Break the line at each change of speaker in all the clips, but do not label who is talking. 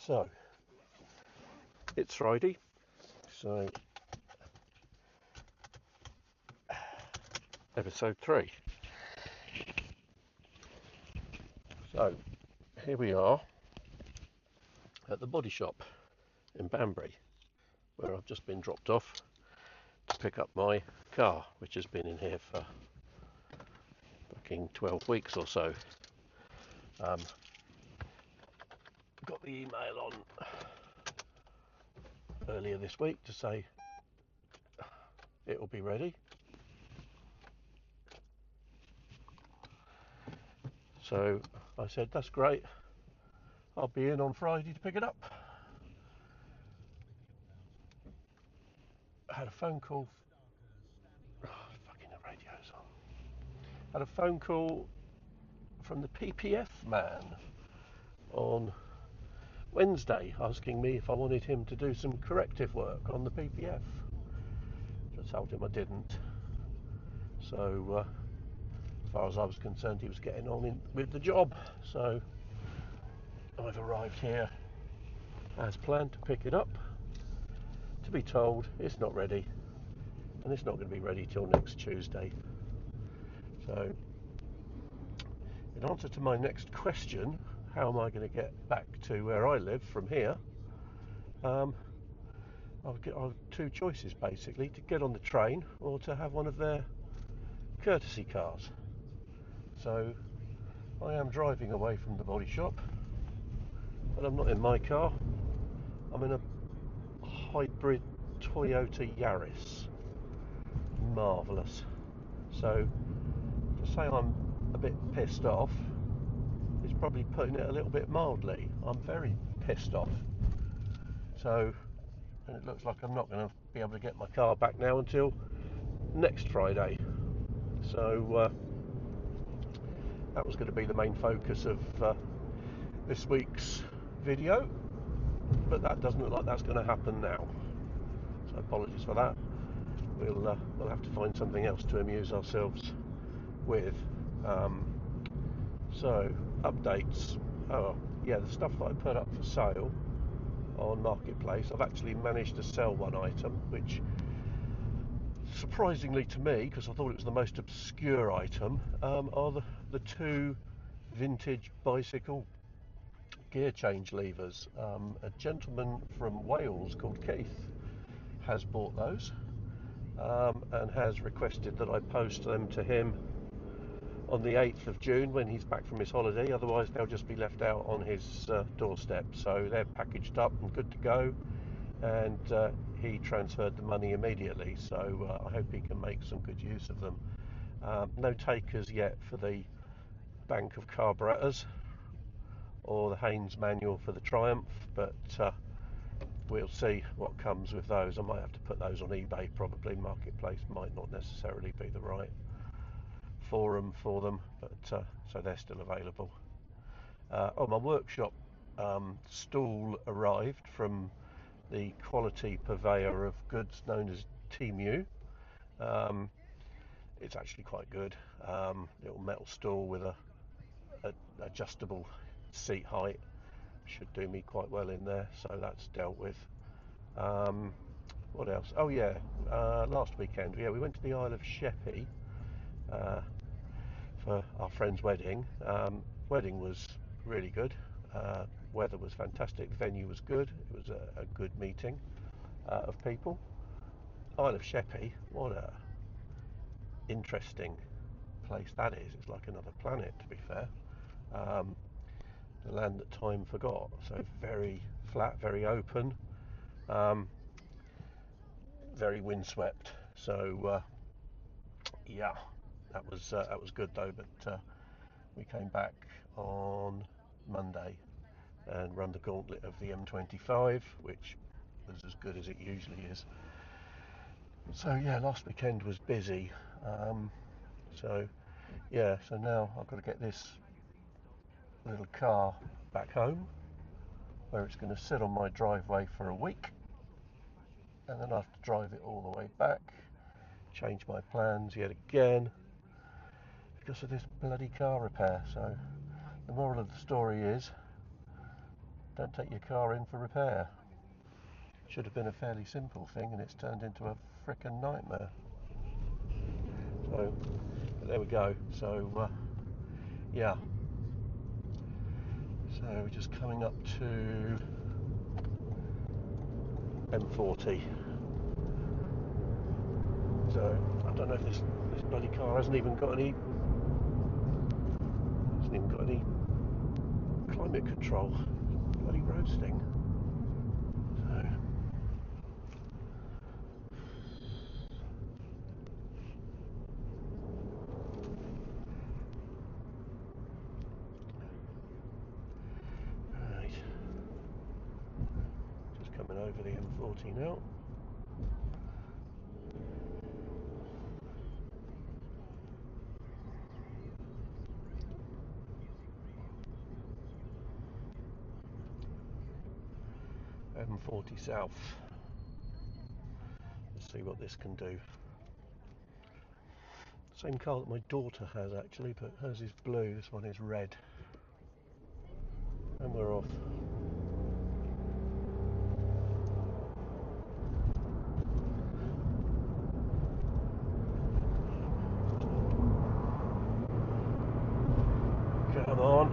So, it's Friday, so episode 3. So, here we are at the body shop in Banbury, where I've just been dropped off to pick up my car, which has been in here for fucking 12 weeks or so. Got the email on earlier this week to say it will be ready. So I said, that's great. I'll be in on Friday to pick it up. I had a phone call. Fucking the radio's on. Had a phone call from the PPF man on Wednesday asking me if I wanted him to do some corrective work on the PPF. I told him I didn't. So as far as I was concerned, he was getting on with the job. So I've arrived here as planned to pick it up, to be told it's not ready, and it's not going to be ready till next Tuesday. So in answer to my next question, how am I going to get back to where I live from here, I'll have two choices basically: to get on the train or to have one of their courtesy cars. So I am driving away from the body shop, but I'm not in my car. I'm in a hybrid Toyota Yaris. Marvellous. So to say I'm a bit pissed off is probably putting it a little bit mildly. I'm very pissed off. So, and it looks like I'm not going to be able to get my car back now until next Friday. So that was going to be the main focus of this week's video, but that doesn't look like that's going to happen now. So apologies for that. We'll have to find something else to amuse ourselves with. So updates. Oh yeah, the stuff that I put up for sale on Marketplace, I've actually managed to sell one item, which surprisingly to me, because I thought it was the most obscure item, are the two vintage bicycle gear change levers. A gentleman from Wales called Keith has bought those and has requested that I post them to him on the 8th of June when he's back from his holiday. Otherwise they'll just be left out on his doorstep. So they're packaged up and good to go, and he transferred the money immediately, so I hope he can make some good use of them. No takers yet for the bank of carburetors or the Haynes manual for the Triumph, but we'll see what comes with those. I might have to put those on eBay probably. Marketplace might not necessarily be the right forum for them, but so they're still available. My workshop stall arrived from the quality purveyor of goods known as Temu. It's actually quite good. Little metal stool with a adjustable seat height. Should do me quite well in there, so that's dealt with. What else? Oh yeah, last weekend, we went to the Isle of Sheppey for our friend's wedding. Wedding was really good. Weather was fantastic. The venue was good. It was a good meeting of people. Isle of Sheppey, what a interesting place that is. It's like another planet, to be fair. The land that time forgot. So very flat, very open, very windswept. So yeah, that was good though. But we came back on Monday and run the gauntlet of the M25, which was as good as it usually is. So yeah, last weekend was busy. So now I've got to get this little car back home, where it's going to sit on my driveway for a week, and then I have to drive it all the way back, change my plans yet again because of this bloody car repair. So the moral of the story is don't take your car in for repair. Should have been a fairly simple thing, and it's turned into a frickin' nightmare. So there we go. So yeah. So we're just coming up to M40. So I don't know if this bloody car hasn't even got any climate control. Bloody roasting. So right. Just coming over the M40 now. M40 South. Let's see what this can do. Same car that my daughter has actually, but hers is blue, this one is red. And we're off. Come on.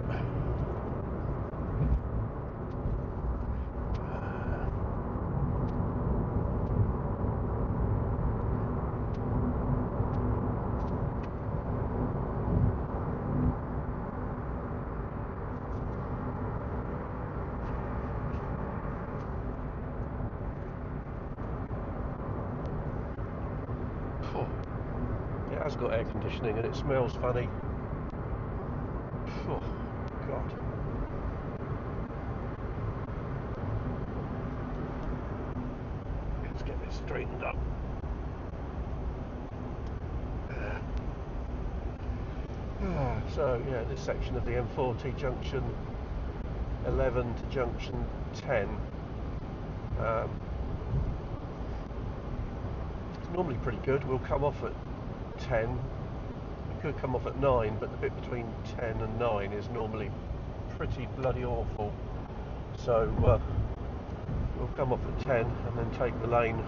It has got air conditioning and it smells funny. Oh, God. Let's get this straightened up. So yeah, this section of the M40, junction 11 to junction 10. It's normally pretty good. We'll come off at 10. We could come off at 9, but the bit between 10 and 9 is normally pretty bloody awful. So we'll come off at 10 and then take the lane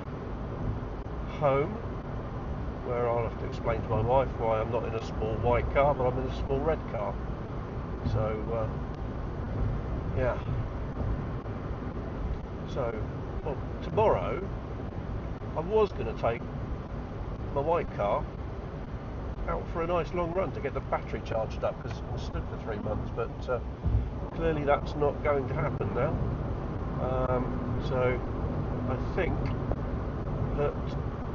home, where I'll have to explain to my wife why I'm not in a small white car, but I'm in a small red car. So yeah. So well, tomorrow I was going to take my white car out for a nice long run to get the battery charged up, because it's stood for 3 months, but clearly that's not going to happen now. So I think that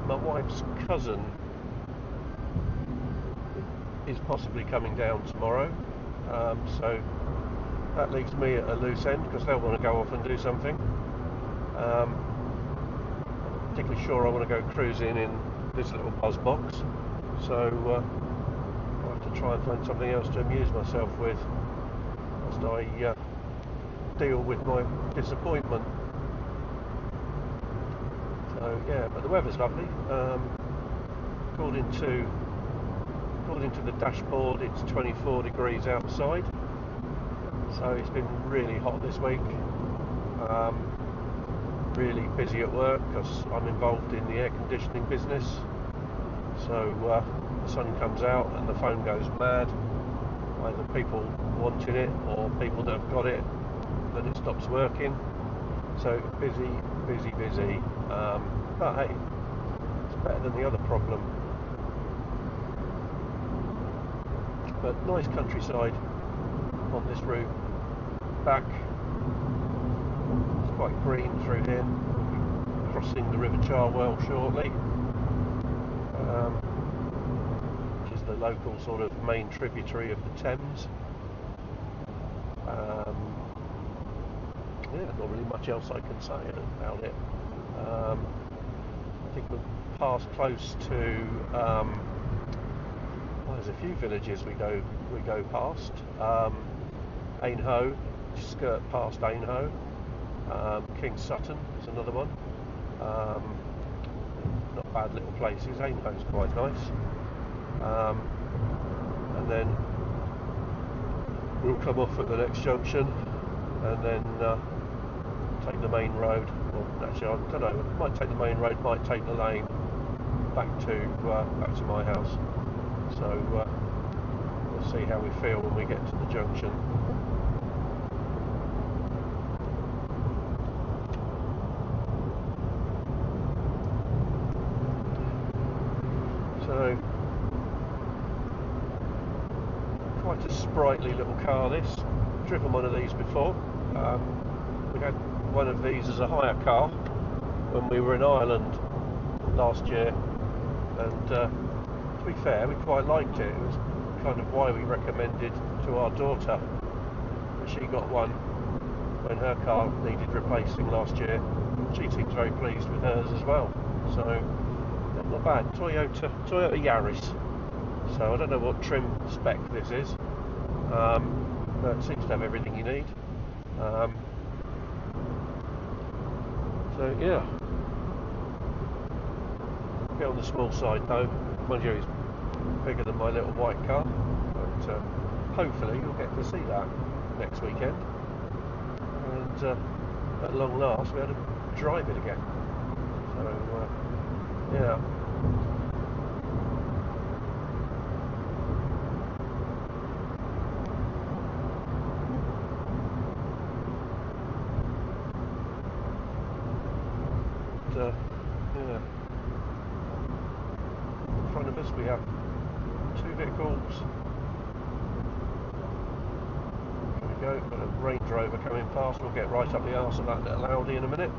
my wife's cousin is possibly coming down tomorrow, so that leaves me at a loose end, because they'll want to go off and do something. I'm not particularly sure I want to go cruising in this little buzz box, so I'll have to try and find something else to amuse myself with whilst I deal with my disappointment. So yeah, but the weather's lovely. According to the dashboard, it's 24 degrees outside, so it's been really hot this week. Really busy at work because I'm involved in the air conditioning business, so the sun comes out and the phone goes mad, either people wanting it or people that have got it, then it stops working. So busy. But hey, it's better than the other problem. But nice countryside on this route back. It's quite green through here. We'll be crossing the River Cherwell shortly, which is the local sort of main tributary of the Thames. Yeah, not really much else I can say about it. I think we'll pass close to. There's a few villages we go past. Ainhoe, skirt past Ainhoe. King Sutton is another one. Not bad little places. Ainhoe's quite nice. And then we'll come off at the next junction
and then take the main road. Well, actually, I don't know. Might take the main road, might take the lane back to my house. So we'll see how we feel when we get to the junction. So quite a sprightly little car this. Driven one of these before. We had one of these as a hire car when we were in Ireland last year, and to be fair, we quite liked it. It was kind of why we recommended to our daughter that she got one when her car needed replacing last year. She seems very pleased with hers as well. So not bad. Toyota Yaris. So I don't know what trim spec this is, but it seems to have everything you need. So yeah, a bit on the small side though. Mind you, it's bigger than my little white car, but hopefully you'll get to see that next weekend, and at long last we had to drive it again. So yeah. Yeah. In front of us we have two vehicles. There we go, got a Range Rover coming past. We'll get right up the arse of that little Audi in a minute.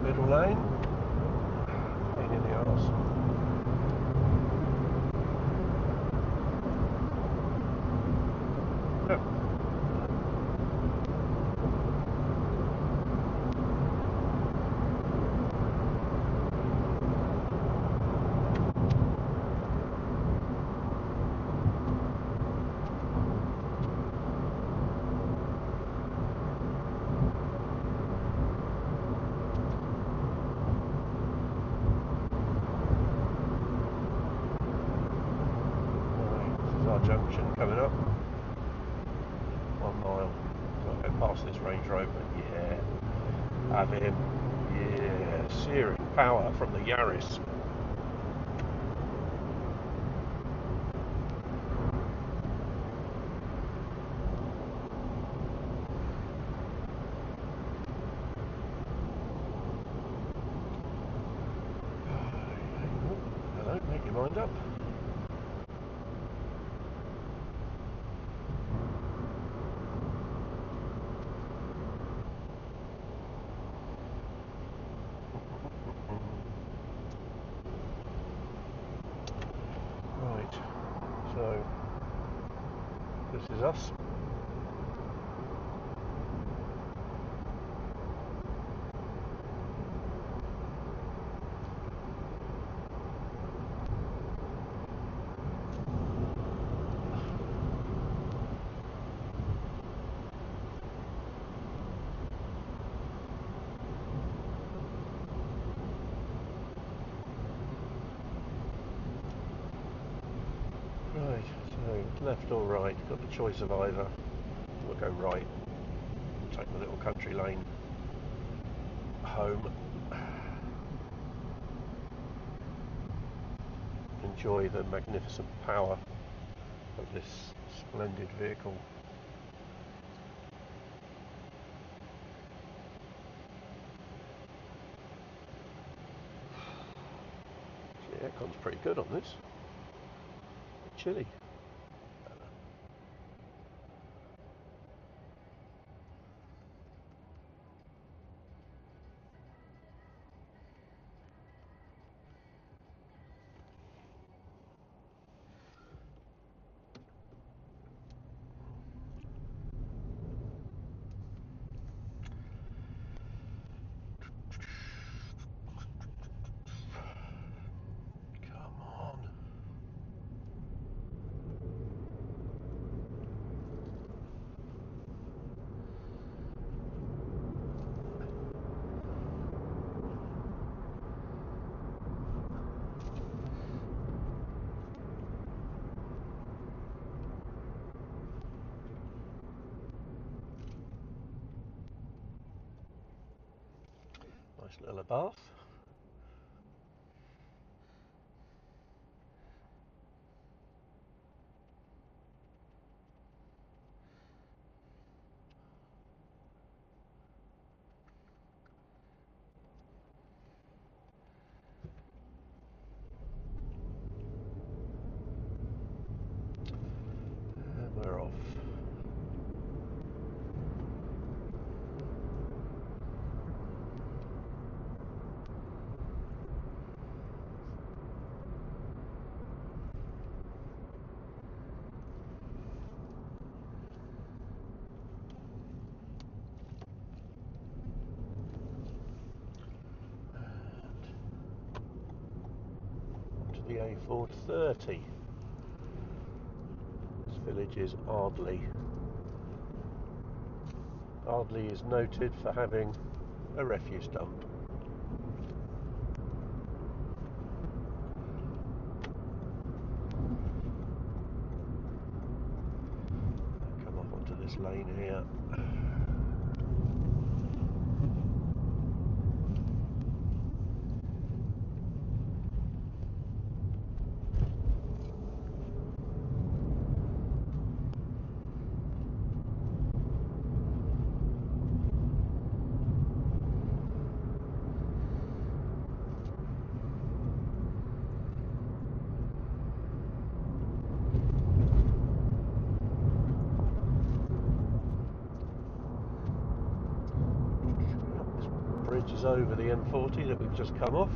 Middle lane. Pain in the arse. Yep. This is our junction coming up. 1 mile. Got to go past this Range Rover. Yeah. Have him. Yeah. Searing power from the Yaris. Hello, make your mind up. Right, so this is us. Right, so left or right, got the choice of either. We'll go right, take the little country lane home. Enjoy the magnificent power of this splendid vehicle. The aircon's pretty good on this. Chilly.
Nice little bath. And we're off. To the A430. This village is Ardleigh. Ardleigh is noted for having a refuse dump. Come off onto this lane here. Bridge is over the M40 that we've just come off.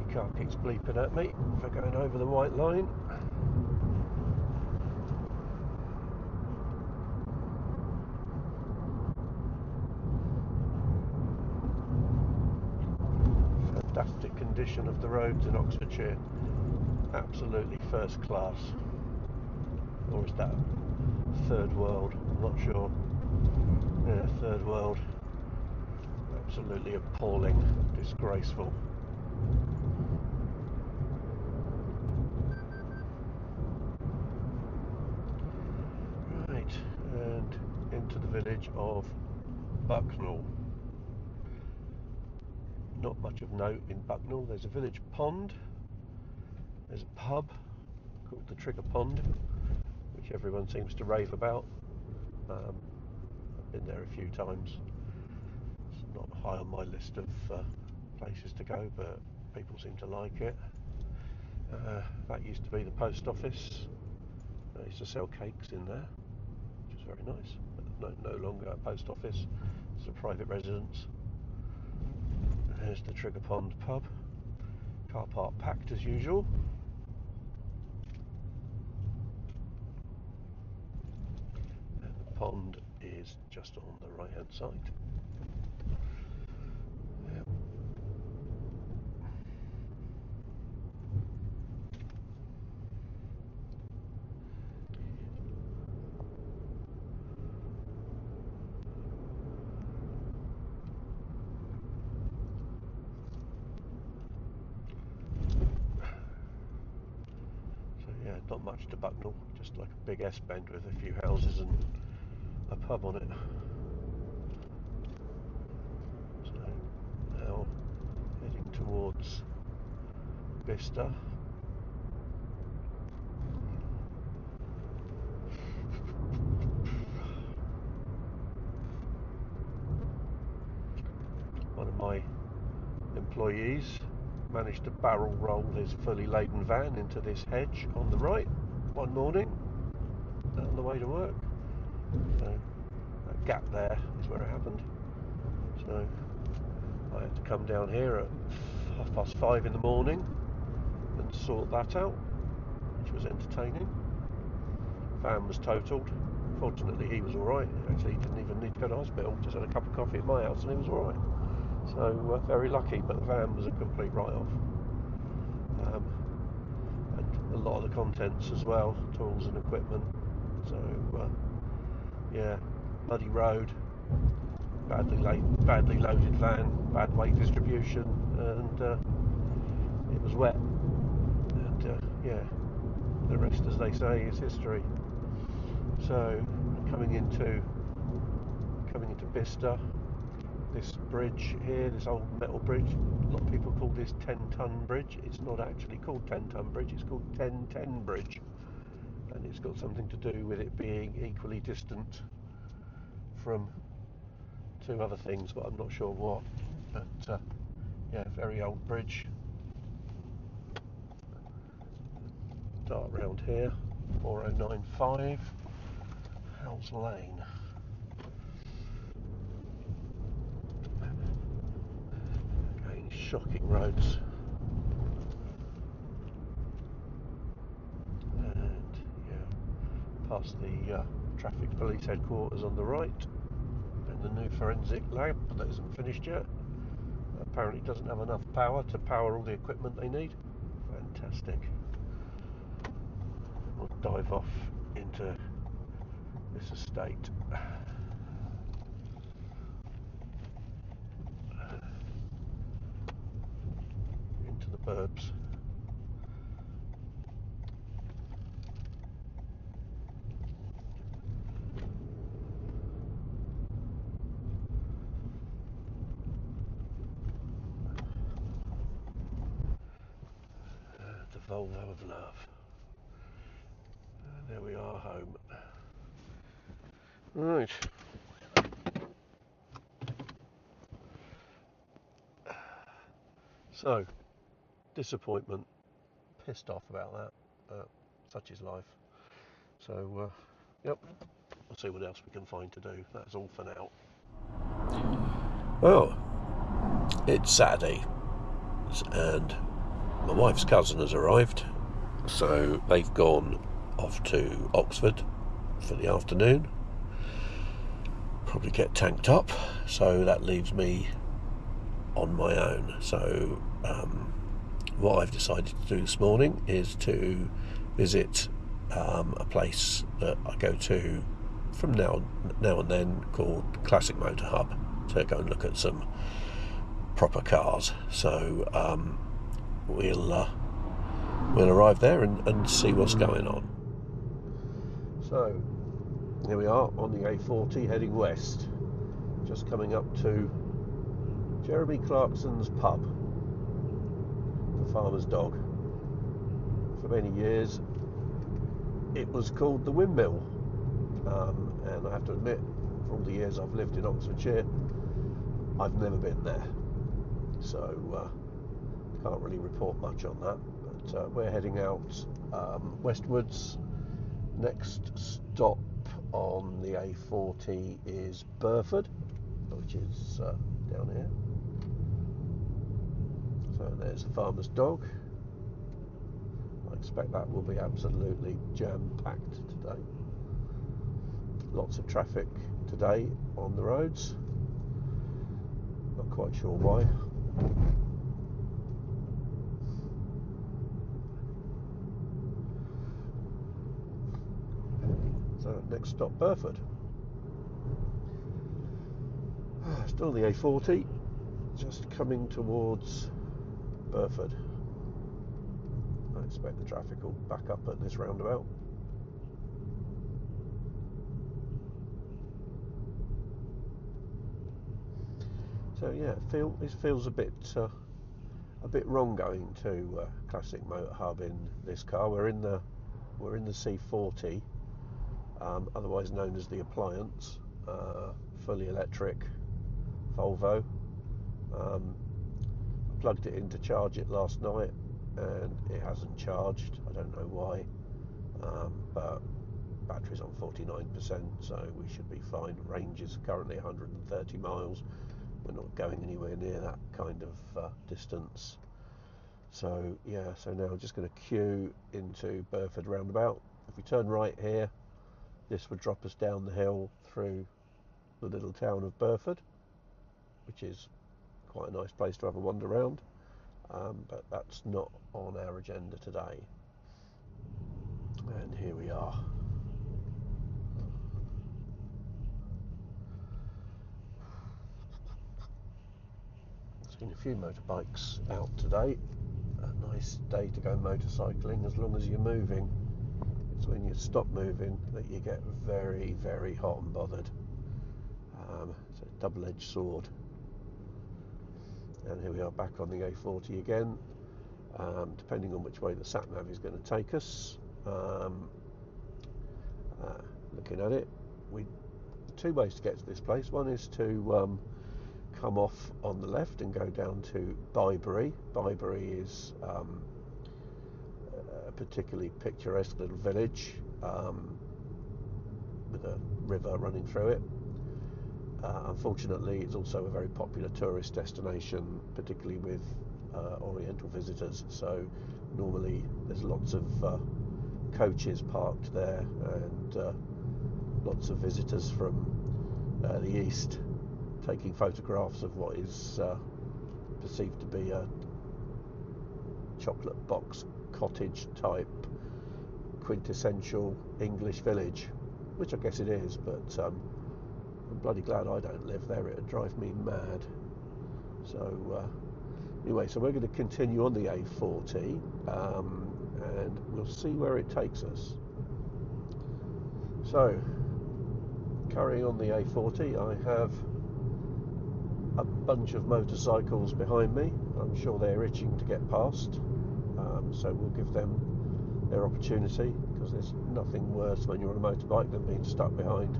The car keeps bleeping at me for going over the white line. Fantastic condition of the roads in Oxfordshire. Absolutely first class. Or is that third world? I'm not sure. Yeah, third world. Absolutely appalling, disgraceful. Right, and into the village of Bucknell. Not much of note in Bucknell. There's a village pond. There's a pub called the Trigger Pond, which everyone seems to rave about. I've been there a few times. It's not high on my list of places to go, but people seem to like it. That used to be the post office. They used to sell cakes in there, which is very nice. But no longer a post office. It's a private residence. There's the Trigger Pond pub. Car park packed as usual. And the pond is just on the right hand side. Yep. So yeah, not much to Bucknell, just like a big S-bend with a few houses and a pub on it. So now heading towards Bicester. One of my employees managed to barrel roll his fully laden van into this hedge on the right one morning on the way to work. So that gap there is where it happened. So I had to come down here at 5:30 in the morning and sort that out, which was entertaining. Van was totaled. Fortunately, he was all right. Actually, he didn't even need to go to hospital. Just had a cup of coffee at my house and he was all right. So very lucky, but the van was a complete write-off. And a lot of the contents as well, tools and equipment. So yeah, muddy road, badly loaded van, bad weight distribution, and it was wet. And yeah, the rest, as they say, is history. So coming into Bicester, this bridge here, this old metal bridge, a lot of people call this 10-ton bridge. It's not actually called 10-ton bridge, it's called 1010 bridge, and it's got something to do with it being equally distant from two other things, but I'm not sure what. But yeah, very old bridge. Start round here, 4095 Howes Lane. Again, shocking roads. And yeah, past the traffic police headquarters on the right, and the new forensic lab that isn't finished yet. Apparently doesn't have enough power to power all the equipment they need. Fantastic. We'll dive off into this estate. Into the burbs. The Volvo of love. There we are, home. Right. So, disappointment. Pissed off about that. Such is life. So, yep. We'll see what else we can find to do. That's all for now. Well, it's Saturday, and my wife's cousin has arrived. So they've gone off to Oxford for the afternoon. Probably get tanked up. So that leaves me on my own. So what I've decided to do this morning is to visit a place that I go to from now and then called Classic Motor Hub, to go and look at some proper cars. So we'll arrive there and see what's going on. So here we are on the A40 heading west, just coming up to Jeremy Clarkson's pub, the Farmer's Dog. For many years it was called the Windmill, and I have to admit, for all the years I've lived in Oxfordshire, I've never been there, so can't really report much on that. But we're heading out westwards. Next stop on the A40 is Burford, which is down here. So there's the Farmer's Dog. I expect that will be absolutely jam-packed today. Lots of traffic today on the roads. Not quite sure why. So next stop, Burford. Still the A40, just coming towards Burford. I expect the traffic will back up at this roundabout. So yeah, it feels a bit wrong going to Classic Motor Hub in this car. We're in the C40, otherwise known as the Appliance, fully electric Volvo. I plugged it in to charge it last night, and it hasn't charged. I don't know why, but battery's on 49%, so we should be fine. Range is currently 130 miles. We're not going anywhere near that kind of distance. So yeah, so now I'm just going to queue into Burford roundabout. If we turn right here, this would drop us down the hill through the little town of Burford, which is quite a nice place to have a wander around, but that's not on our agenda today. Been a few motorbikes out today. A nice day to go motorcycling as long as you're moving. It's when you stop moving that you get very, very hot and bothered. It's a double-edged sword. And here we are back on the A40 again. Depending on which way the sat-nav is going to take us. Looking at it, two ways to get to this place. One is to come off on the left and go down to Bybury. Bybury is a particularly picturesque little village with a river running through it. Unfortunately, it's also a very popular tourist destination, particularly with Oriental visitors. So normally there's lots of coaches parked there and lots of visitors from the east taking photographs of what is perceived to be a chocolate box cottage type quintessential English village, which I guess it is, but I'm bloody glad I don't live there. It would drive me mad. So anyway, so we're going to continue on the A40 and we'll see where it takes us. So carrying on the A40, I have a bunch of motorcycles behind me. I'm sure they're itching to get past, so we'll give them their opportunity, because there's nothing worse when you're on a motorbike than being stuck behind,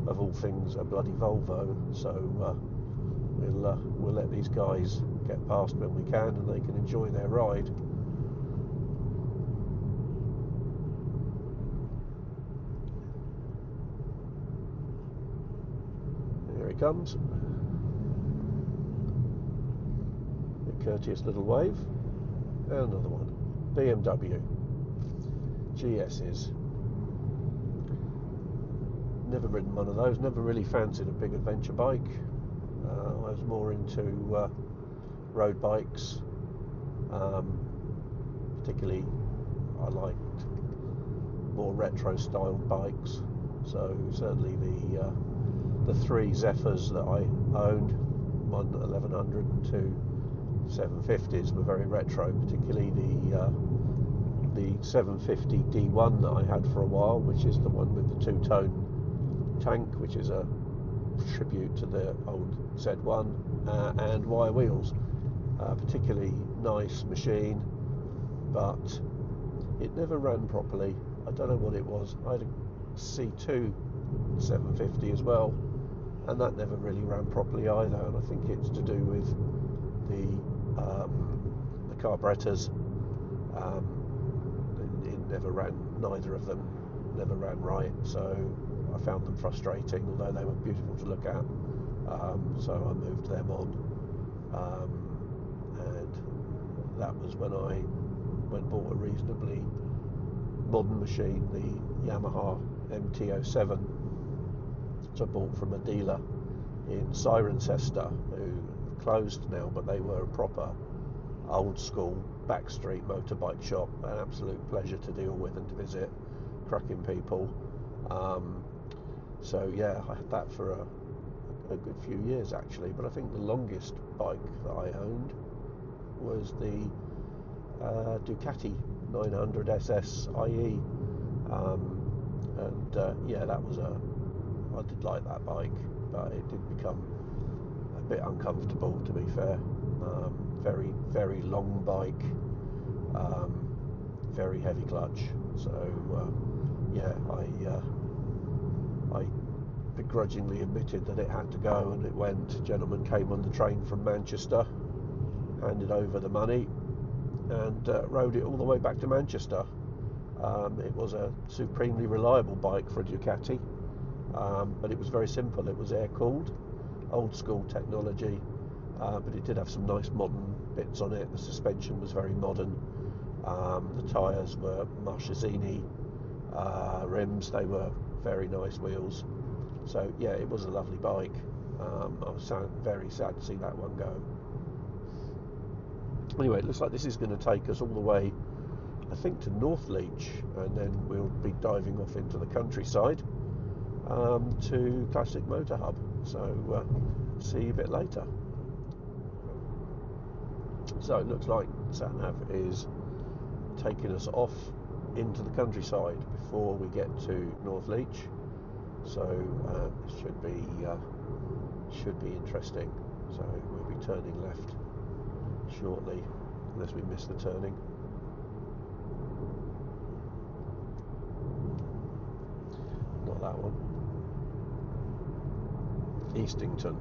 of all things, a bloody Volvo. So we'll let these guys get past when we can, and they can enjoy their ride. Here he comes. A courteous little wave. And another one. BMW. GS's. Never ridden one of those. Never really fancied a big adventure bike. I was more into road bikes. Particularly, I liked more retro style bikes. So certainly the three Zephyrs that I owned, one 1100 and two 750s, were very retro. Particularly the 750 D1 that I had for a while, which is the one with the two-tone tank, which is a tribute to the old Z1, and wire wheels. Particularly nice machine, but it never ran properly. I don't know what it was. I had a C2 750 as well, and that never really ran properly either, and I think it's to do with the carburetors. It never ran, neither of them never ran right, so I found them frustrating, although they were beautiful to look at. So I moved them on, and that was when I went and bought a reasonably modern machine, the Yamaha MT-07, which I bought from a dealer in Cirencester, who closed now, but they were a proper old school backstreet motorbike shop. An absolute pleasure to deal with and to visit. Cracking people. So yeah, I had that for a good few years actually, but I think the longest bike that I owned was the Ducati 900 SS IE, and yeah, that was I did like that bike, but it did become a bit uncomfortable, to be fair. Very, very long bike, very heavy clutch. So yeah, I begrudgingly admitted that it had to go, and it went. A gentleman came on the train from Manchester, handed over the money, and rode it all the way back to Manchester. It was a supremely reliable bike for a Ducati, but it was very simple. It was air-cooled, old-school technology, but it did have some nice modern bits on it. The suspension was very modern. The tyres were Marchesini rims. They were very nice wheels. So yeah, it was a lovely bike. I was very sad to see that one go. Anyway, it looks like this is going to take us all the way, I think, to Northleach, and then we'll be diving off into the countryside to Classic Motor Hub. So see you a bit later. So it looks like SatNav is taking us off into the countryside before we get to Northleach. So it should be interesting. So we'll be turning left shortly, unless we miss the turning. Not that one. Eastington.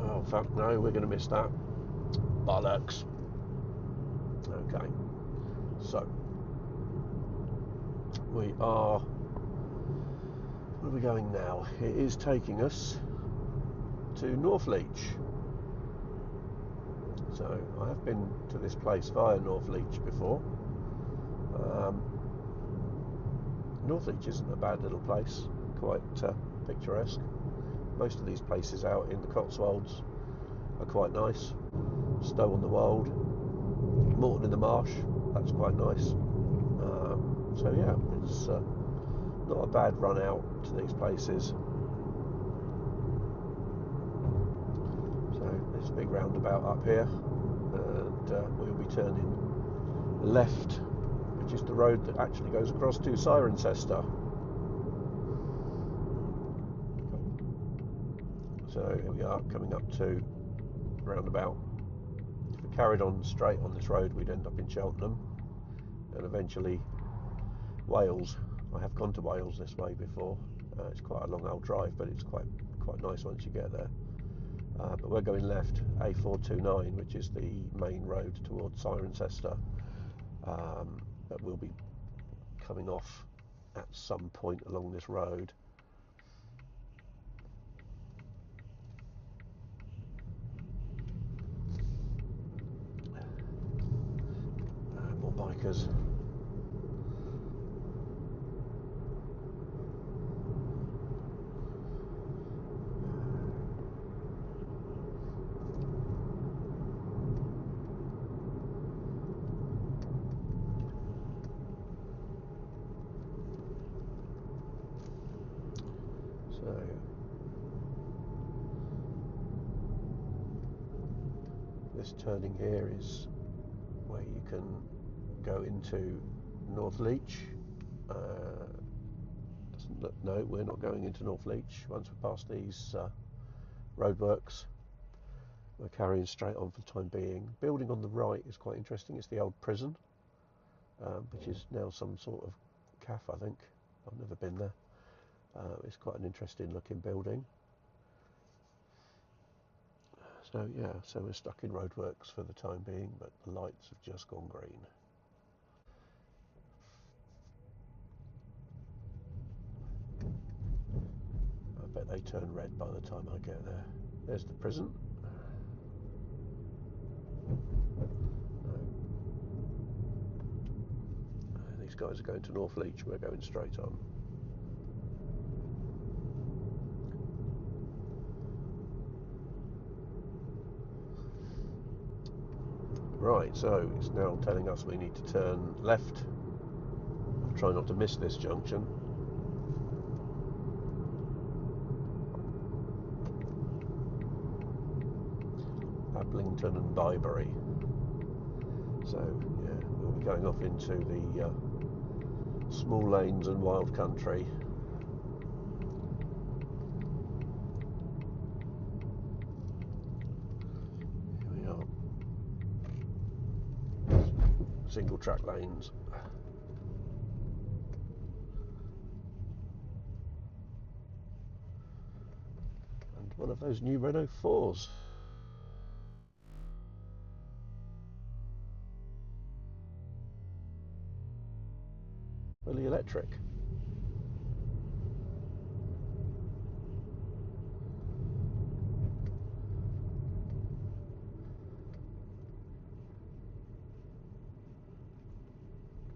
Oh fuck no, we're going to miss that. Bollocks. Okay, so we are, where are we going now? It is taking us to Northleach. So I have been to this place via Northleach before. Northleach isn't a bad little place, quite picturesque. Most of these places out in the Cotswolds are quite nice. Stow-on-the-Wold, Morton in the Marsh, that's quite nice. So yeah, it's not a bad run out to these places. So there's a big roundabout up here, and we'll be turning left, which is the road that actually goes across to Cirencester. So here we are, coming up to roundabout. If we carried on straight on this road, we'd end up in Cheltenham and eventually Wales. I have gone to Wales this way before. It's quite a long old drive, but it's quite nice once you get there. But we're going left, A429, which is the main road towards Cirencester. But we'll be coming off at some point along this road. More bikers. So this turning here is where you can go into Northleach. No, we're not going into Northleach. Once we're past these roadworks, we're carrying straight on for the time being. Building on the right is quite interesting. It's the old prison, which is now some sort of cafe, I think. I've never been there. It's quite an interesting looking building. So yeah, so we're stuck in roadworks for the time being, but the lights have just gone green. I bet they turn red by the time I get there. There's the prison. These guys are going to Northleach, we're going straight on. Right, so it's now telling us we need to turn left. I'll try not to miss this junction. Ablington and Byberry. So yeah, we'll be going off into the small lanes and wild country. Here we are. Single track lanes. And one of those new Renault 4s. Fully electric.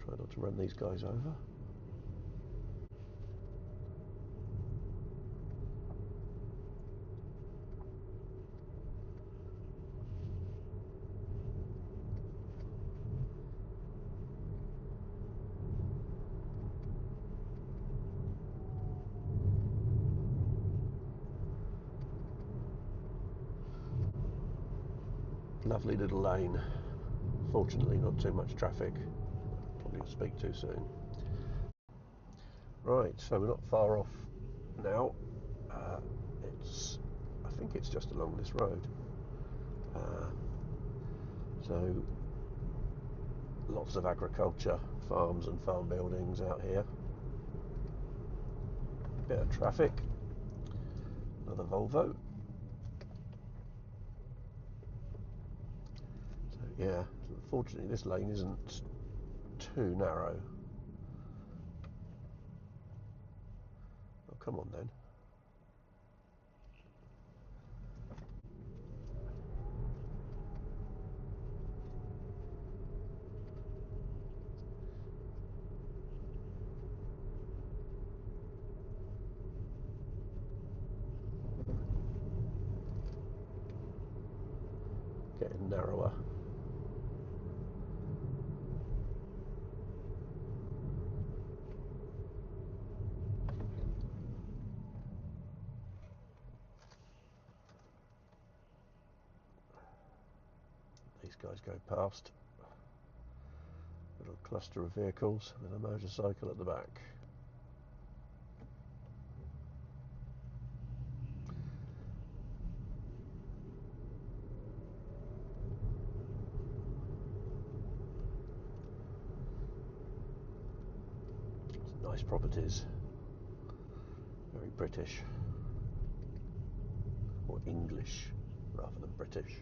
Try not to run these guys over. Lovely little lane. Fortunately, not too much traffic. Probably speak too soon. Right, so we're not far off now. It's, I think it's just along this road. So lots of agriculture, farms and farm buildings out here. Bit of traffic. Another Volvo. So yeah, fortunately this lane isn't too narrow. Oh, come on then. Getting narrower. These guys go past. Little cluster of vehicles with a motorcycle at the back. Nice properties. Very British. Or English rather than British.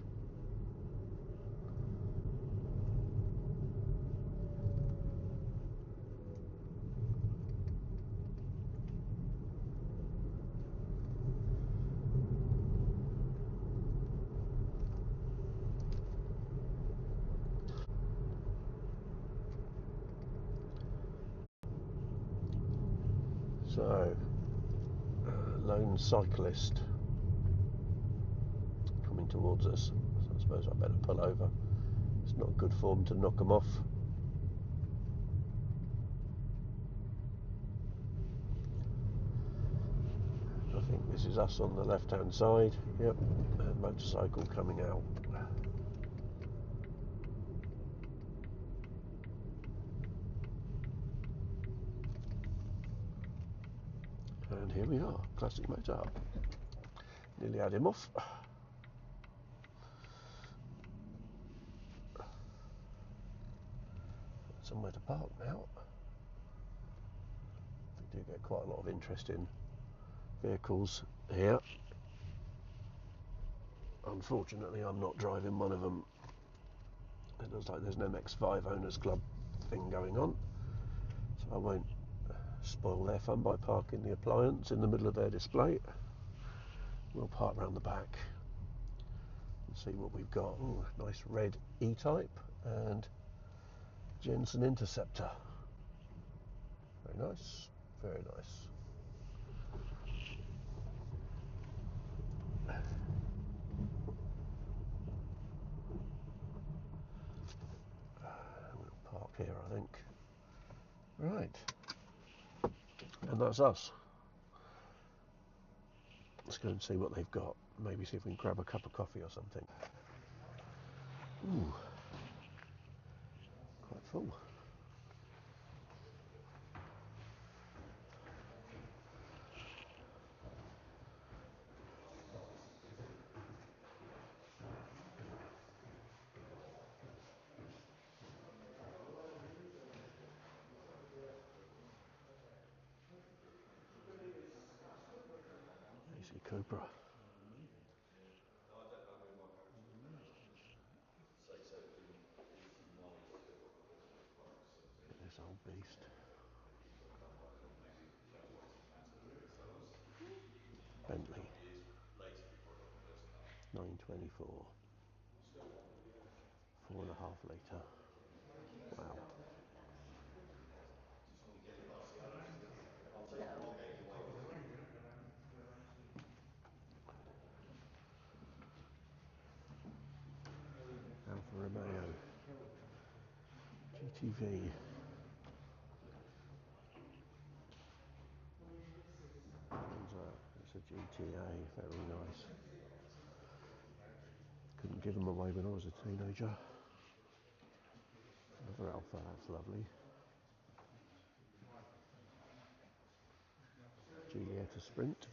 So, lone cyclist coming towards us. So I suppose I better pull over. It's not good form to knock them off. I think this is us on the left-hand side. Yep, and motorcycle coming out. And here we are, classic motor hub. Nearly had him off. Somewhere to park now. We do get quite a lot of interesting vehicles here. Unfortunately, I'm not driving one of them. It looks like there's an MX-5 Owners Club thing going on, so I won't spoil their fun by parking the appliance in the middle of their display. We'll park round the back and see what we've got. Ooh, nice red E-Type and Jensen Interceptor. Very nice, very nice. We'll park here, I think. Right, and that's us. Let's go and see what they've got. Maybe see if we can grab a cup of coffee or something. Ooh, quite full. AC Cobra. This old beast. 924. 4.5 litre. Wow. Alfa Romeo. GTV. It's a GTA. Very nice. give them away when I was a teenager. Another Alpha, that's lovely. Julietta Sprint.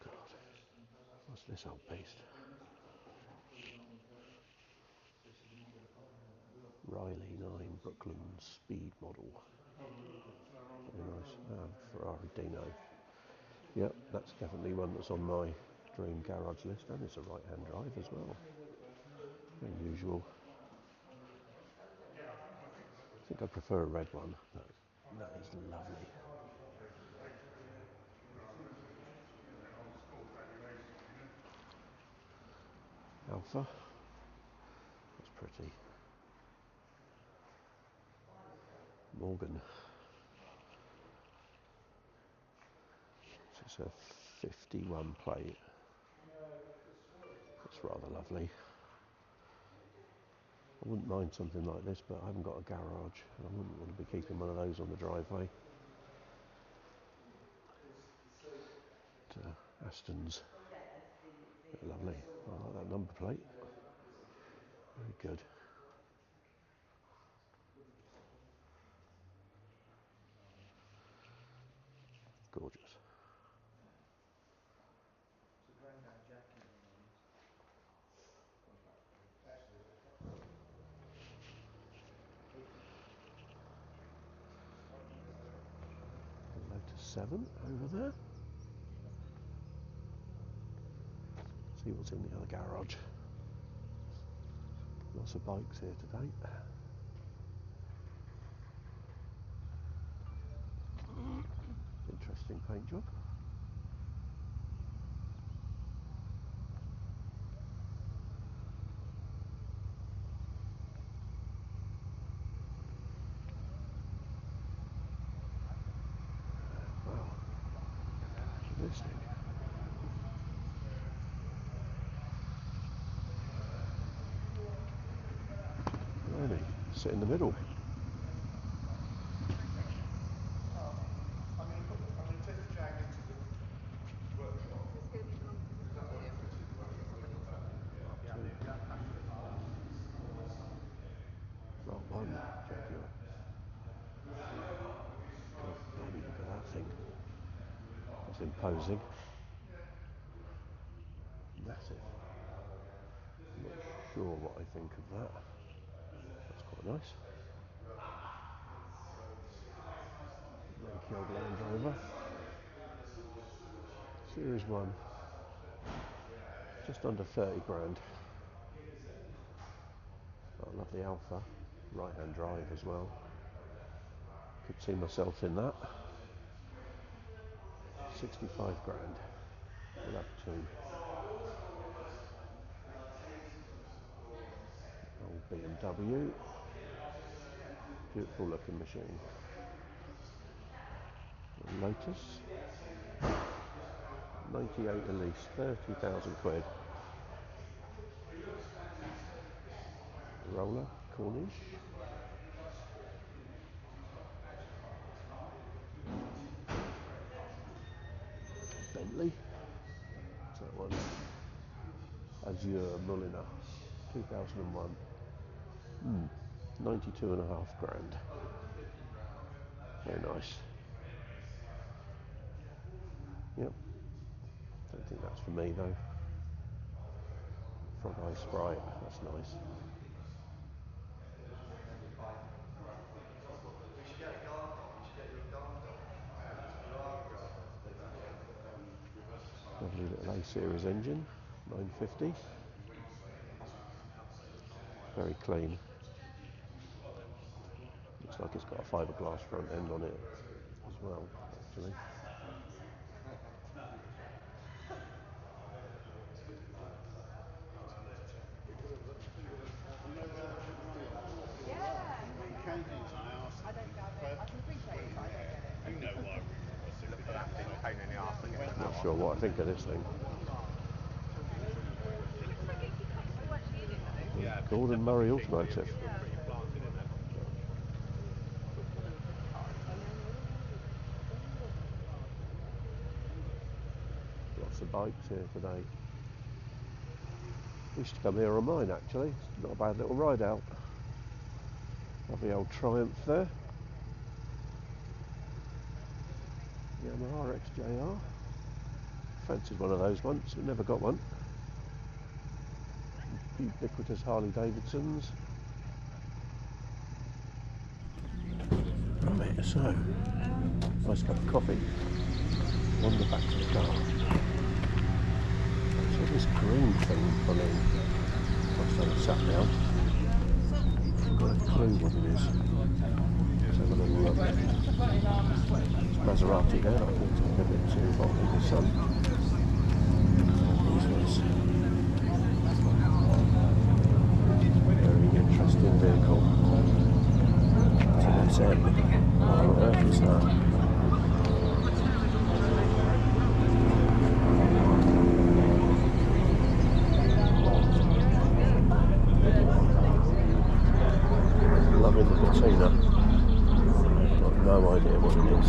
God, what's this old beast? Riley 9 Brooklyn Speed model. Very nice. Ferrari Dino. Yep, that's definitely one that's on my dream garage list, and it's a right-hand drive as well. Very usual. I think I prefer a red one, but that is lovely. Alpha. That's pretty. Morgan. It's a 51 plate. It's rather lovely. I wouldn't mind something like this, but I haven't got a garage, and I wouldn't want to be keeping one of those on the driveway. But, Aston's, they're lovely. I like that number plate. Very good. Gorgeous.
So Grandad Jackie's one of these.
Lotus 7 over there. See what's in the other garage. Lots of bikes here today. Interesting paint job. Wow. This thing. Really? Sit in the middle.
Take the Jag into the workshop.
This going to belong to the museum.
Mark 1 Jaguar. God, blimey, look at that thing. That's imposing. Massive. I'm not sure what I think of that. That's quite nice. Naked old Land Rover. Series 1. Just under 30 grand. Oh, I love the Alpha. Right-hand drive as well. Could see myself in that. 65 grand. We'll have two. Old BMW. Beautiful looking machine. Lotus. 98 at least. 30,000 quid. Roller. Corniche. Bentley. What's that one? Azure Mulliner. 2001. 92.5 grand. Very nice. Yep. Don't think that's for me though. Frog Eye Sprite. That's nice.
We should get a guard dog. We should get you a guard dog. You are a guard dog.
Lovely little A series engine. 950. Very clean. Looks like it's got a fiberglass front end on it as well, actually.
Yeah. I can appreciate it, but I don't get it.
You know why we were super pain in the arse to get
Not sure what I think of this thing.
It looks like AC cups are actually in it though.
Yeah,
Gordon Murray Automotive.
Yeah.
pretty planted in it.
lots of bikes here today. We used to come here on mine actually. It's not a bad little ride out. Lovely old Triumph there. Yamaha XJR. Fancied one of those once, but never got one. Ubiquitous Harley Davidsons. Right, so nice cup of coffee. Wander back to the car. So this green thing on in. Last time I sat down. I've got a clue what it is. Let's have a little look. It's Maserati there, I thought it was a bit too hot in the sun. These ones. Very interesting vehicle. TSM. What on earth is that? Loving the patina. I've got no idea what it is.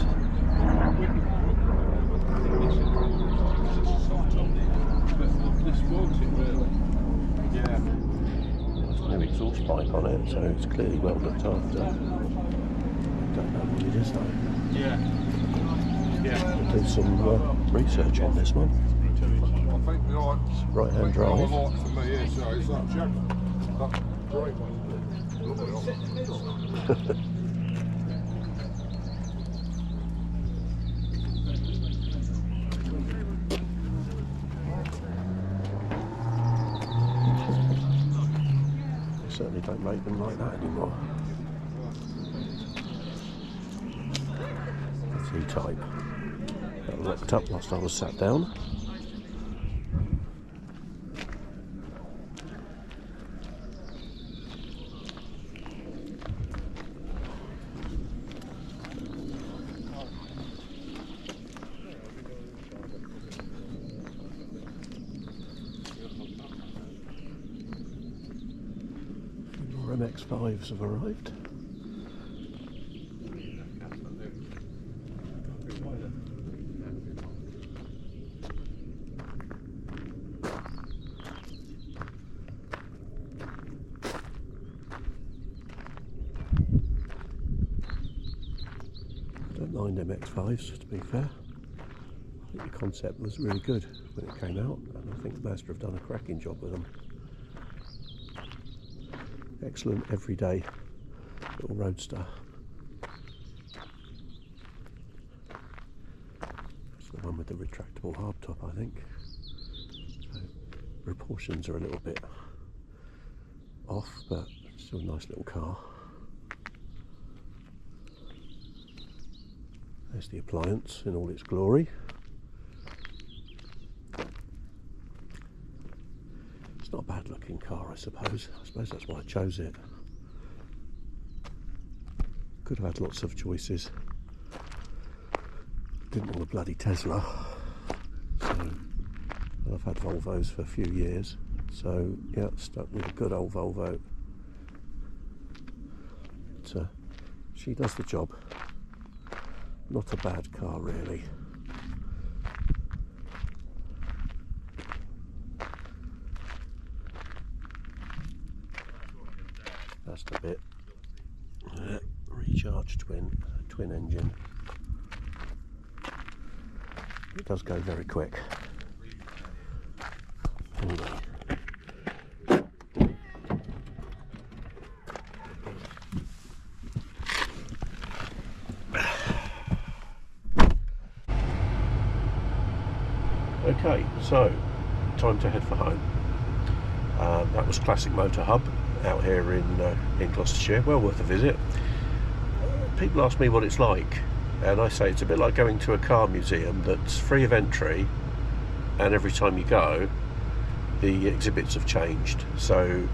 This wants it really. Yeah.
There's no exhaust pipe on it, so it's clearly well looked after. I don't know what it is though.
Yeah. Yeah.
We'll do some research on this one.
I think the
Right hand drive.
for me is it's that jack. That great one.
They certainly don't make them like that anymore. That's E-type. That locked up whilst I was sat down. MX-5s have arrived. I don't mind MX-5s, to be fair. I think the concept was really good when it came out, and I think Mazda have done a cracking job with them. Excellent everyday little roadster. It's the one with the retractable hardtop, I think. So proportions are a little bit off, but still a nice little car. There's the appliance in all its glory. It's not a bad looking car, I suppose. I suppose that's why I chose it. Could have had lots of choices. Didn't want a bloody Tesla. So I've had Volvos for a few years. So yeah, stuck with a good old Volvo. But, she does the job. Not a bad car really. That's the bit. Recharge twin engine. It does go very quick. Anyway. Okay, so time to head for home. That was Classic Motor Hub out here in Gloucestershire. Well worth a visit. People ask me what it's like, and I say it's a bit like going to a car museum that's free of entry, and every time you go the exhibits have changed, so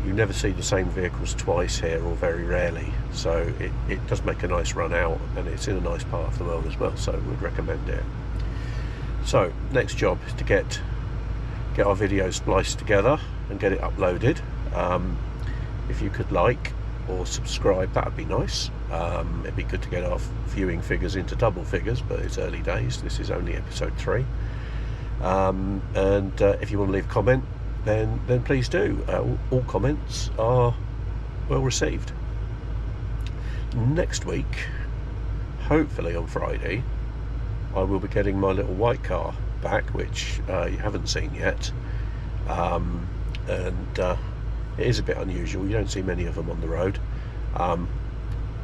you never see the same vehicles twice here, or very rarely. So it does make a nice run out, and it's in a nice part of the world as well, so we'd recommend it. So next job is to get our video spliced together and get it uploaded. If you could like or subscribe, that would be nice. It'd be good to get our viewing figures into double figures, but it's early days. This is only episode 3.
And if you want to leave a comment, then please do. All comments are well received. Next week, hopefully on Friday, I will be getting my little white car back, which you haven't seen yet. And it is a bit unusual. You don't see many of them on the road. I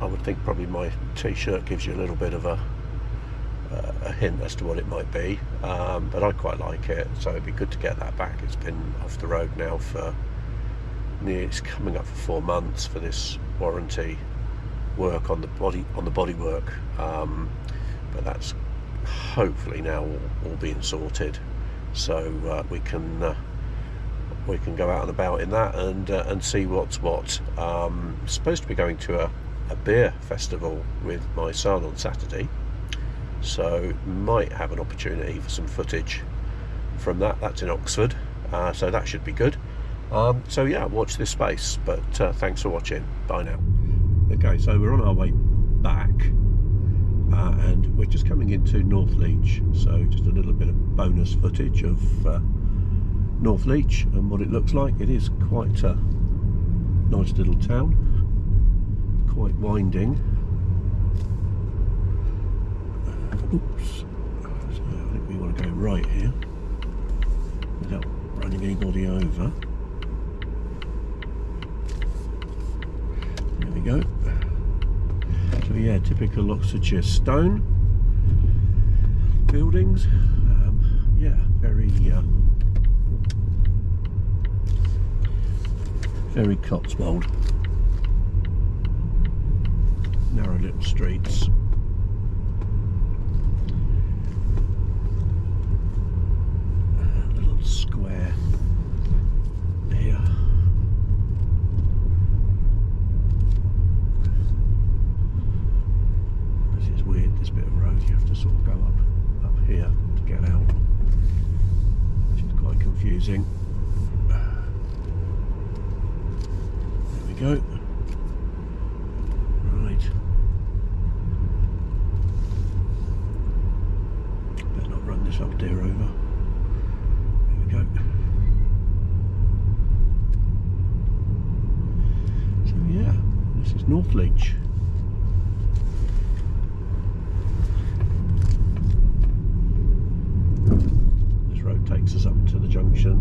would think probably my t-shirt gives you a little bit of a hint as to what it might be, but I quite like it, so it'd be good to get that back. It's been off the road now for it's coming up for 4 months for this warranty work on the body work, but that's hopefully now all being sorted, so we can go out and about in that and see what's what. Supposed to be going to a beer festival with my son on Saturday, so might have an opportunity for some footage from that. That's in Oxford, so that should be good. So yeah, watch this space, but thanks for watching. Bye now. Okay, so we're on our way back, and we're just coming into North Leach, so just a little bit of bonus footage of North Leach and what it looks like. It is quite a nice little town, quite winding. Oops, so I think we want to go right here without running anybody over. There we go. So yeah, typical Oxfordshire stone buildings. Yeah, very Cotswold. Narrow little streets. A little square here. This is weird, this bit of road. You have to sort of go up here to get out, which is quite confusing. There we go. Right. Better not run this old deer over. There we go. So yeah, this is North Leach. This road takes us up to the junction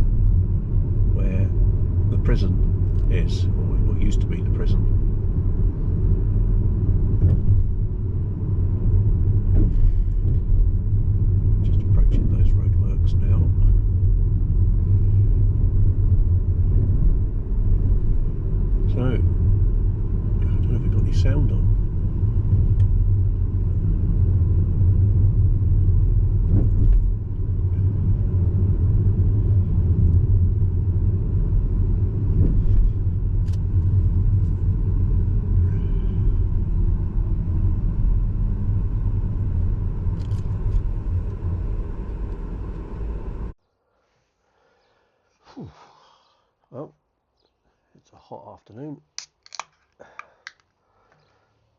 where the prison is, or what used to be the prison. Just approaching those roadworks now. So, I don't know if we've got any sound on. Well, it's a hot afternoon.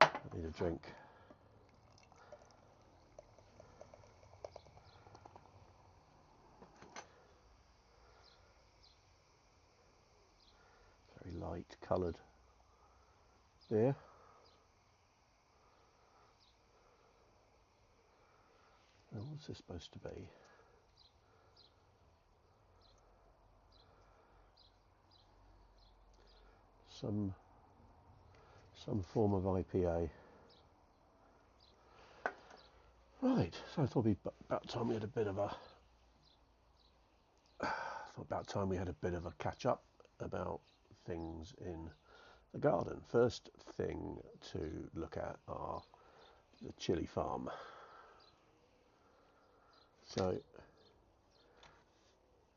I need a drink. Very light coloured beer. Now, what's this supposed to be? Some form of IPA. Right, so I thought it'd be about time we had a bit of a catch up about things in the garden. First thing to look at are the chili farm. So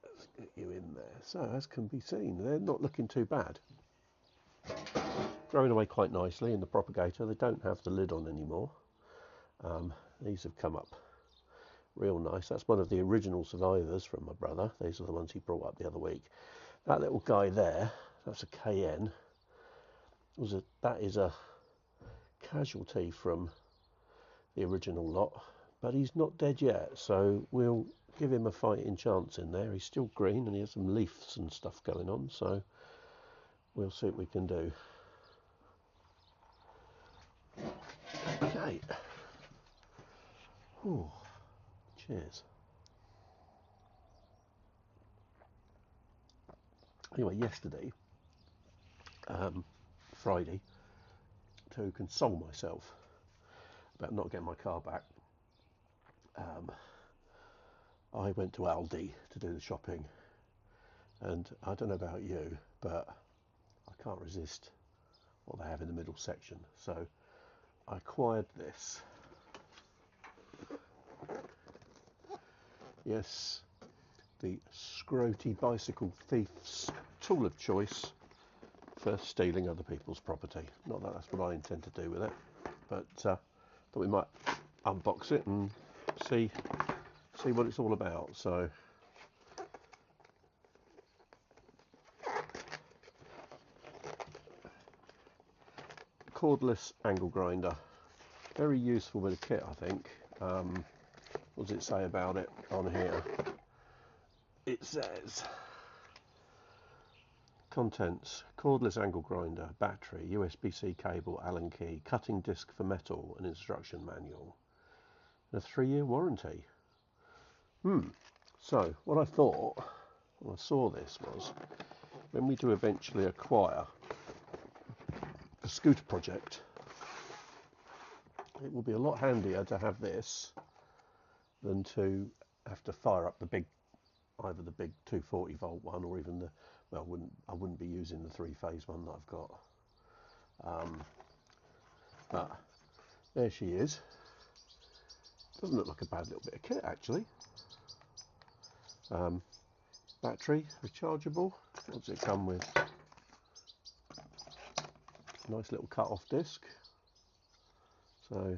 let's get you in there. So as can be seen, they're not looking too bad. Growing away quite nicely in the propagator. They don't have the lid on anymore. These have come up real nice. That's one of the original survivors from my brother. These are the ones he brought up the other week. That little guy there, that's a KN. That is a casualty from the original lot.
but he's not dead yet, so we'll give him a fighting chance in there. He's still green and he has some leaves and stuff going on, so we'll see what we can do. Okay. Ooh, cheers. Anyway, yesterday, Friday, to console myself about not getting my car back, I went to Aldi to do the shopping, and I don't know about you, but I can't resist what they have in the middle section, so I acquired this. Yes, the Scroty Bicycle Thief's tool of choice for stealing other people's property. Not that that's what I intend to do with it, but thought we might unbox it and see what it's all about. So cordless angle grinder, very useful bit of kit, I think. What does it say about it on here? It says contents: cordless angle grinder, battery, USB-C cable, Allen key, cutting disc for metal, an instruction manual, and a 3-year warranty. So what I thought when I saw this was, when we do eventually acquire a scooter project, it will be a lot handier to have this than to have to fire up either the big 240 volt one, or even I wouldn't be using the 3-phase one that I've got. But there she is. Doesn't look like a bad little bit of kit, actually. Battery, rechargeable. What does it come with? Nice little cut-off disc. So,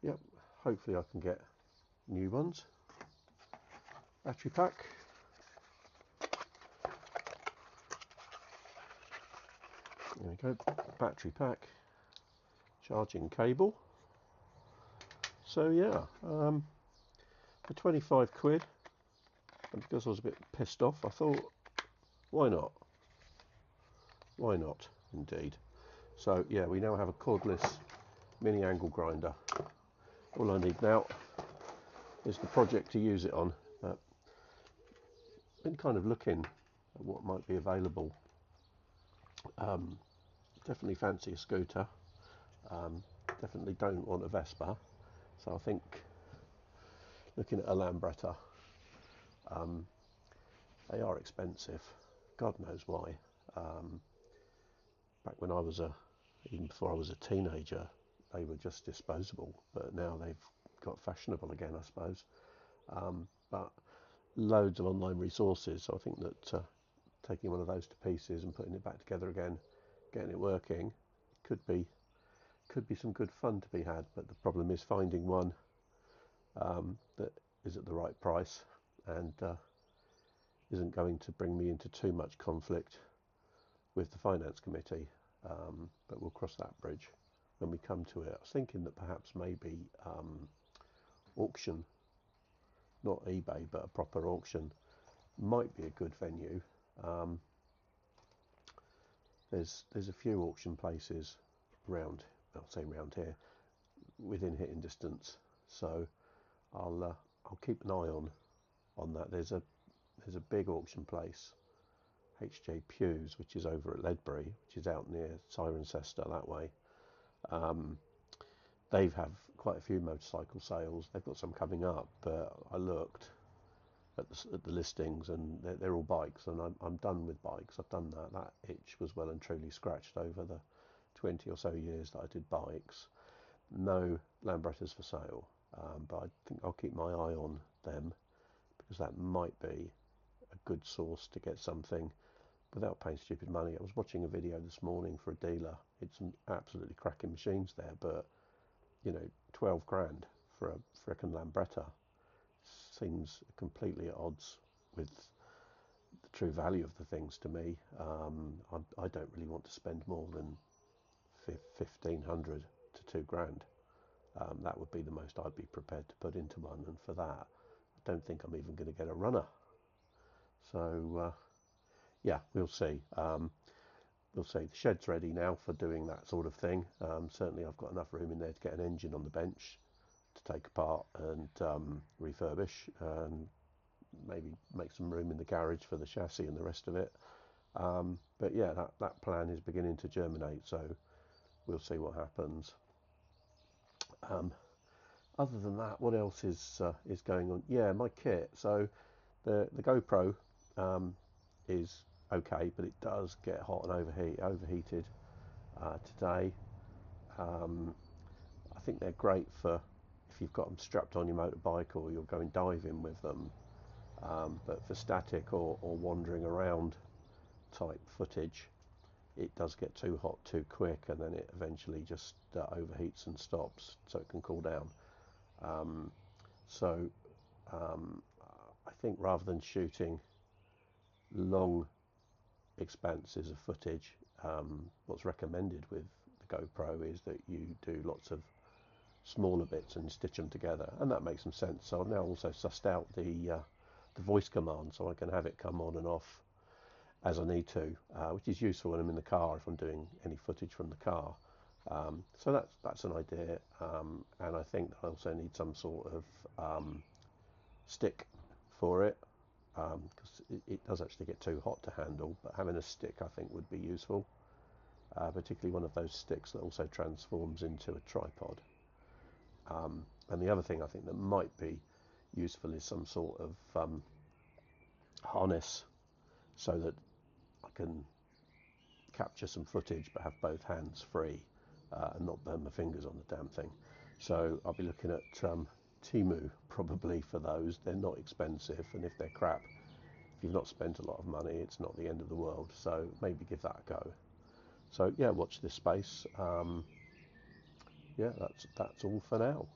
yep, hopefully I can get new ones. Battery pack. There we go, battery pack. Charging cable. So yeah, for 25 quid, and because I was a bit pissed off, I thought, why not? Why not, indeed. So yeah, we now have a cordless mini angle grinder. All I need now is the project to use it on. But been kind of looking at what might be available. Definitely fancy a scooter. Definitely don't want a Vespa. So I think looking at a Lambretta. They are expensive. God knows why. Back when I was even before I was a teenager, they were just disposable. But now they've got fashionable again, I suppose. But loads of online resources. So I think that taking one of those to pieces and putting it back together again, getting it working, could be some good fun to be had. But the problem is finding one that is at the right price and isn't going to bring me into too much conflict with the finance committee. But we'll cross that bridge when we come to it. I was thinking that perhaps maybe auction, not eBay, but a proper auction might be a good venue. There's a few auction places around, I'll say around here, within hitting distance. So I'll keep an eye on that. There's a big auction place, HJ Pew's, which is over at Ledbury, which is out near Cirencester that way. They have quite a few motorcycle sales. They've got some coming up, but I looked at the listings and they're all bikes, and I'm done with bikes. I've done that. That itch was well and truly scratched over the 20 or so years that I did bikes. No Lambrettas for sale, but I think I'll keep my eye on them, because that might be a good source to get something without paying stupid money. I was watching a video this morning for a dealer. It's some absolutely cracking machines there, but 12 grand for a frickin' Lambretta seems completely at odds with the true value of the things to me. I don't really want to spend more than 1,500 to 2 grand That would be the most I'd be prepared to put into one, and for that, I don't think I'm even going to get a runner. So yeah, we'll see. We'll see. The shed's ready now for doing that sort of thing. Certainly, I've got enough room in there to get an engine on the bench to take apart and refurbish, and maybe make some room in the garage for the chassis and the rest of it. But yeah, that plan is beginning to germinate, so we'll see what happens. Other than that, what else is going on? Yeah, my kit. So the GoPro is okay, but it does get hot and overheated today. I think they're great for if you've got them strapped on your motorbike or you're going diving with them. But for static or wandering around type footage, it does get too hot too quick, and then it eventually just overheats and stops, so it can cool down. So I think rather than shooting long expanses of footage, what's recommended with the GoPro is that you do lots of smaller bits and stitch them together, and that makes some sense. So I've now also sussed out the voice command, so I can have it come on and off as I need to, which is useful when I'm in the car if I'm doing any footage from the car. So that's an idea, and I think I also need some sort of stick for it, because it does actually get too hot to handle, but having a stick I think would be useful, particularly one of those sticks that also transforms into a tripod. And the other thing I think that might be useful is some sort of harness, so that I can capture some footage but have both hands free, and not burn my fingers on the damn thing. So I'll be looking at Temu probably for those. They're not expensive, and if they're crap, if you've not spent a lot of money, it's not the end of the world. So maybe give that a go. So yeah, watch this space. Yeah, that's all for now.